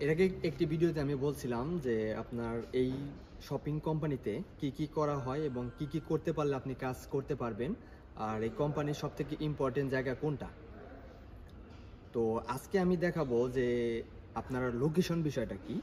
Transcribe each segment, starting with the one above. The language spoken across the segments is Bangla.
এর আগে একটি ভিডিওতে আমি বলছিলাম যে আপনার এই শপিং কোম্পানিতে কি কি করা হয় এবং কি কি করতে পারলে আপনি কাজ করতে পারবেন, আর এই কোম্পানির সবথেকে ইম্পর্টেন্ট জায়গা কোনটা। তো আজকে আমি দেখাবো যে আপনার লোকেশন বিষয়টা কি।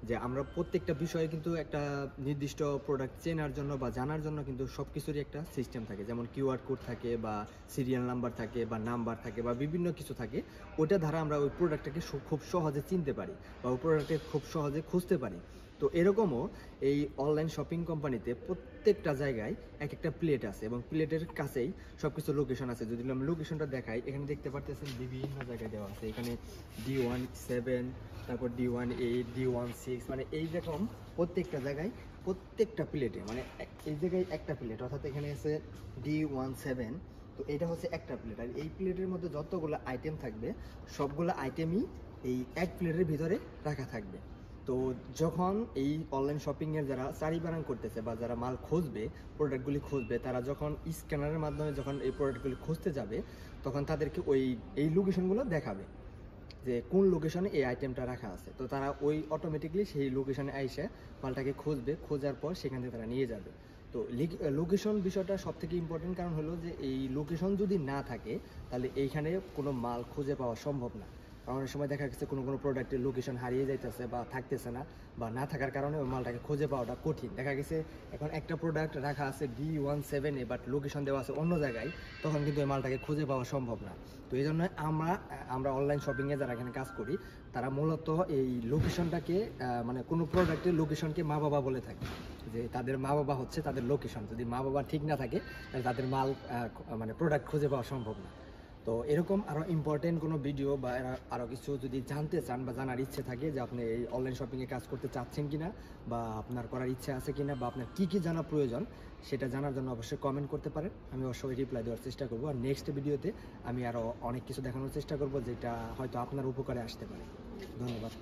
যে আমরা প্রত্যেকটা বিষয়ে কিন্তু একটা নির্দিষ্ট প্রোডাক্ট চেনার জন্য বা জানার জন্য কিন্তু সব কিছুরই একটা সিস্টেম থাকে, যেমন কিউআর কোড থাকে বা সিরিয়াল নাম্বার থাকে বা নাম্বার থাকে বা বিভিন্ন কিছু থাকে। ওইটা দ্বারা আমরা ওই প্রোডাক্টটাকে খুব সহজে চিনতে পারি বা ওই প্রোডাক্টকে খুব সহজে খুঁজতে পারি। তো এরকমও এই অনলাইন শপিং কোম্পানিতে প্রত্যেকটা জায়গায় এক একটা প্লেট আছে এবং প্লেটের কাছেই সব কিছু লোকেশন আছে। যদি আমি লোকেশনটা দেখাই, এখানে দেখতে পারতেছেন বিভিন্ন জায়গায় দেওয়া আছে। এখানে D17, তারপর D18, D16, মানে এইরকম প্রত্যেকটা জায়গায় প্রত্যেকটা প্লেটে, মানে এই জায়গায় একটা প্লেট, অর্থাৎ এখানে আছে D17। তো এটা হচ্ছে একটা প্লেট, আর এই প্লেটের মধ্যে যতগুলো আইটেম থাকবে সবগুলো আইটেমই এই এক প্লেটের ভিতরে রাখা থাকবে। তো যখন এই অনলাইন শপিংয়ের যারা চারিবারাং করতেছে বা যারা মাল খুঁজবে, প্রোডাক্টগুলি খুঁজবে, তারা যখন স্ক্যানারের মাধ্যমে যখন এই প্রোডাক্টগুলি খুঁজতে যাবে, তখন তাদেরকে এই লোকেশনগুলো দেখাবে যে কোন লোকেশনে এই আইটেমটা রাখা আছে। তো তারা ওই অটোমেটিকলি সেই লোকেশনে এসে মালটাকে খুঁজবে, খোঁজার পর সেখান থেকে তারা নিয়ে যাবে। তো লোকেশন বিষয়টা সব থেকে ইম্পর্টেন্ট, কারণ হলো যে এই লোকেশন যদি না থাকে তাহলে এইখানে কোনো মাল খুঁজে পাওয়া সম্ভব না। কারণ অনেক সময় দেখা গেছে কোনো প্রোডাক্টের লোকেশন হারিয়ে যাইতেছে বা থাকতেছে না, বা না থাকার কারণে ওই মালটাকে খুঁজে পাওয়াটা কঠিন। দেখা গেছে এখন একটা প্রোডাক্ট রাখা আছে D17-এ, বাট লোকেশন দেওয়া আছে অন্য জায়গায়, তখন কিন্তু ওই মালটাকে খুঁজে পাওয়া সম্ভব না। তো এই জন্য আমরা অনলাইন শপিংয়ে যারা এখানে কাজ করি, তারা মূলত এই লোকেশনটাকে মানে কোনো প্রোডাক্টের লোকেশনকে মা বাবা বলে থাকে, যে তাদের মা বাবা হচ্ছে তাদের লোকেশন। যদি মা বাবা ঠিক না থাকে তাহলে তাদের মাল মানে প্রোডাক্ট খুঁজে পাওয়া সম্ভব না। তো এরকম আরও ইম্পর্টেন্ট কোনো ভিডিও বা আরও কিছু যদি জানতে চান বা জানার ইচ্ছে থাকে, যে আপনি এই অনলাইন শপিংয়ে কাজ করতে চাচ্ছেন কিনা, বা আপনার করার ইচ্ছে আছে কিনা, বা আপনার কী কী জানা প্রয়োজন, সেটা জানার জন্য অবশ্যই কমেন্ট করতে পারেন। আমি অবশ্যই রিপ্লাই দেওয়ার চেষ্টা করবো। আর নেক্সট ভিডিওতে আমি আরও অনেক কিছু দেখানোর চেষ্টা করবো যেটা হয়তো আপনার উপকারে আসতে পারে। ধন্যবাদ।